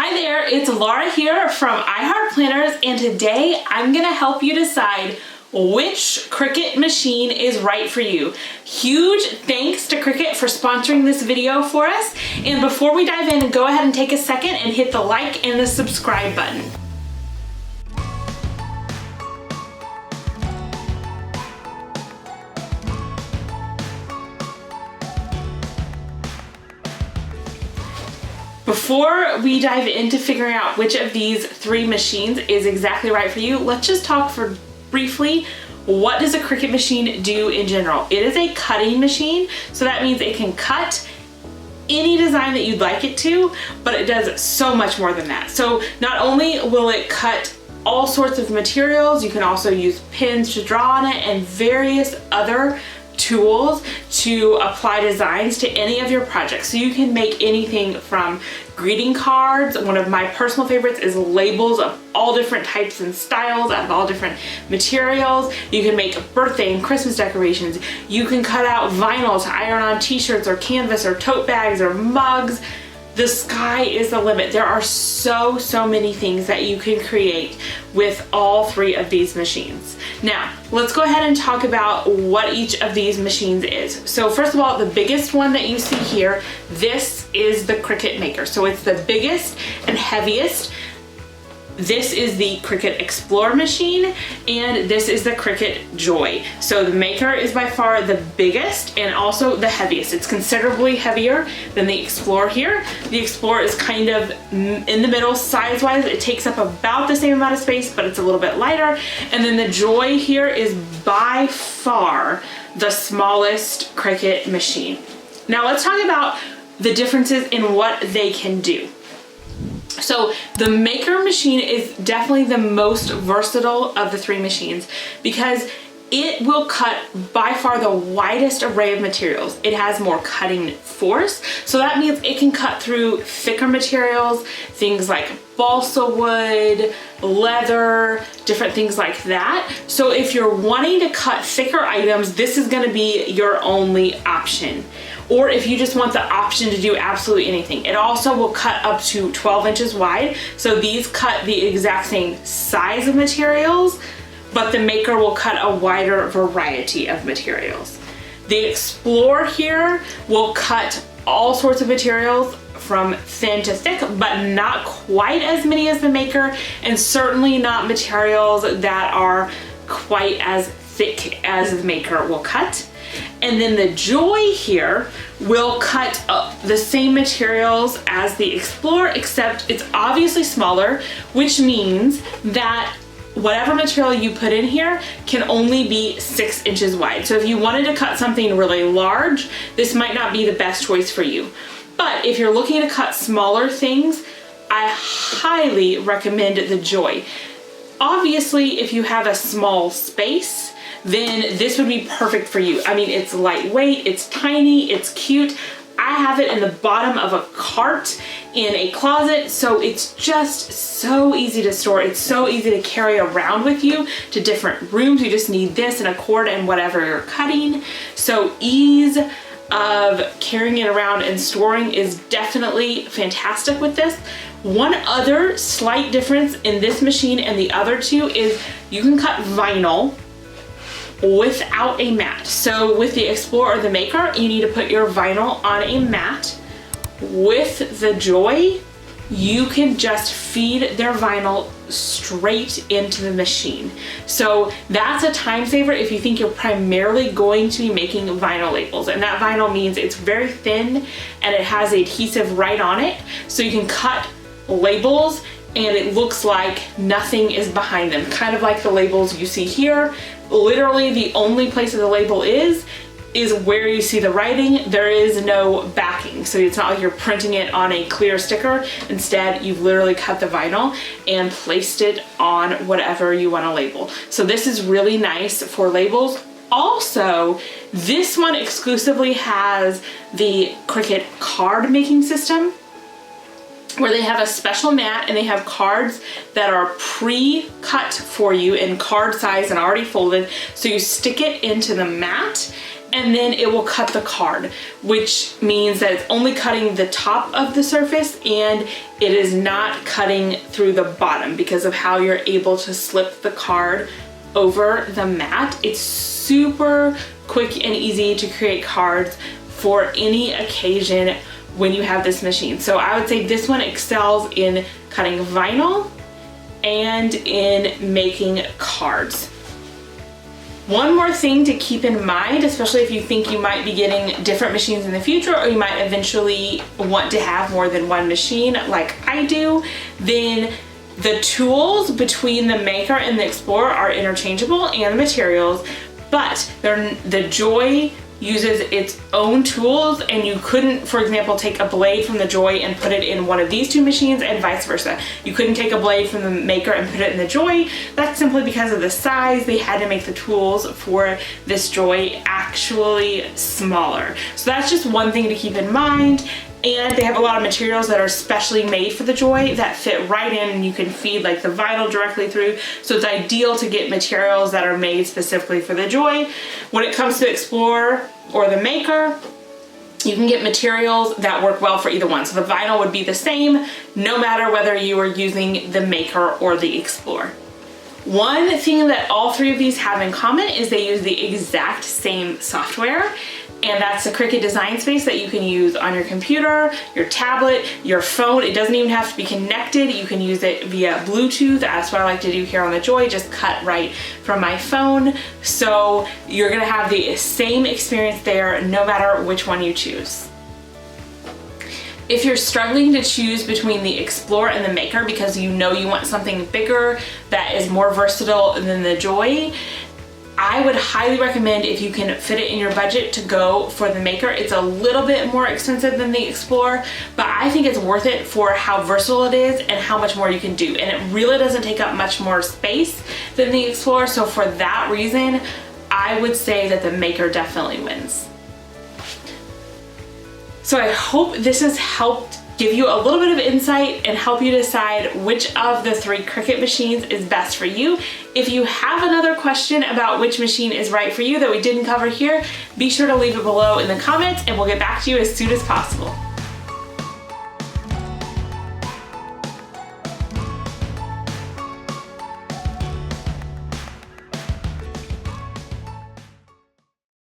Hi there, it's Laura here from iHeart Planners, and today I'm gonna help you decide which Cricut machine is right for you. Huge thanks to Cricut for sponsoring this video for us. And before we dive in, go ahead and take a second and hit the like and the subscribe button. Before we dive into figuring out which of these three machines is exactly right for you, let's just talk for briefly, what does a Cricut machine do in general? It is a cutting machine, so that means it can cut any design that you'd like it to, but it does so much more than that. So not only will it cut all sorts of materials, you can also use pins to draw on it and various other tools to apply designs to any of your projects. So you can make anything from greeting cards. One of my personal favorites is labels of all different types and styles out of all different materials. You can make birthday and Christmas decorations. You can cut out vinyl to iron on t-shirts or canvas or tote bags or mugs. The sky is the limit. There are so many things that you can create with all three of these machines. Now, let's go ahead and talk about what each of these machines is. So first of all, the biggest one that you see here, this is the Cricut Maker. So it's the biggest and heaviest. This is the Cricut Explore machine, and this is the Cricut Joy. So the Maker is by far the biggest and also the heaviest. It's considerably heavier than the Explore here. The Explore is kind of in the middle size-wise. It takes up about the same amount of space, but it's a little bit lighter. And then the Joy here is by far the smallest Cricut machine. Now let's talk about the differences in what they can do. So the Maker machine is definitely the most versatile of the three machines because it will cut by far the widest array of materials. It has more cutting force, so that means it can cut through thicker materials, things like balsa wood, leather, different things like that. So if you're wanting to cut thicker items, this is gonna be your only option. Or if you just want the option to do absolutely anything. It also will cut up to 12 inches wide. So these cut the exact same size of materials, but the Maker will cut a wider variety of materials. The Explore here will cut all sorts of materials from thin to thick, but not quite as many as the Maker, and certainly not materials that are quite as thick as the Maker will cut. And then the Joy here will cut the same materials as the Explore, except it's obviously smaller, which means that whatever material you put in here can only be 6 inches wide. So if you wanted to cut something really large, this might not be the best choice for you. But if you're looking to cut smaller things, I highly recommend the Joy. Obviously, if you have a small space, then this would be perfect for you. I mean, it's lightweight, it's tiny, it's cute. I have it in the bottom of a cart in a closet, so it's just so easy to store. It's so easy to carry around with you to different rooms. You just need this and a cord and whatever you're cutting. So ease of carrying it around and storing is definitely fantastic with this. One other slight difference in this machine and the other two is you can cut vinyl without a mat. So with the Explore or the Maker, you need to put your vinyl on a mat. With the Joy, you can just feed their vinyl straight into the machine. So that's a time saver if you think you're primarily going to be making vinyl labels. And that vinyl means it's very thin and it has adhesive right on it. So you can cut labels and it looks like nothing is behind them. Kind of like the labels you see here. Literally the only place that the label is where you see the writing. There is no backing. So it's not like you're printing it on a clear sticker. Instead, you've literally cut the vinyl and placed it on whatever you want to label. So this is really nice for labels. Also, this one exclusively has the Cricut card making system, where they have a special mat and they have cards that are pre-cut for you in card size and already folded. So you stick it into the mat and then it will cut the card, which means that it's only cutting the top of the surface and it is not cutting through the bottom because of how you're able to slip the card over the mat. It's super quick and easy to create cards for any occasion when you have this machine. So I would say this one excels in cutting vinyl and in making cards. One more thing to keep in mind, especially if you think you might be getting different machines in the future, or you might eventually want to have more than one machine like I do, then the tools between the Maker and the Explorer are interchangeable, and the materials, but the Joy uses its own tools, and you couldn't, for example, take a blade from the Joy and put it in one of these two machines, and vice versa. You couldn't take a blade from the Maker and put it in the Joy. That's simply because of the size. They had to make the tools for this Joy actually smaller. So that's just one thing to keep in mind. And they have a lot of materials that are specially made for the Joy that fit right in, and you can feed like the vinyl directly through. So it's ideal to get materials that are made specifically for the Joy. When it comes to Explorer or the Maker, you can get materials that work well for either one. So the vinyl would be the same no matter whether you are using the Maker or the Explorer. One thing that all three of these have in common is they use the exact same software, and that's the Cricut Design Space that you can use on your computer, your tablet, your phone. It doesn't even have to be connected. You can use it via Bluetooth. That's what I like to do here on the Joy, just cut right from my phone. So you're gonna have the same experience there no matter which one you choose. If you're struggling to choose between the Explorer and the Maker because you know you want something bigger that is more versatile than the Joy, I would highly recommend, if you can fit it in your budget, to go for the Maker. It's a little bit more expensive than the Explorer, but I think it's worth it for how versatile it is and how much more you can do. And it really doesn't take up much more space than the Explorer, so for that reason, I would say that the Maker definitely wins. So I hope this has helped give you a little bit of insight and help you decide which of the three Cricut machines is best for you. If you have another question about which machine is right for you that we didn't cover here, be sure to leave it below in the comments and we'll get back to you as soon as possible.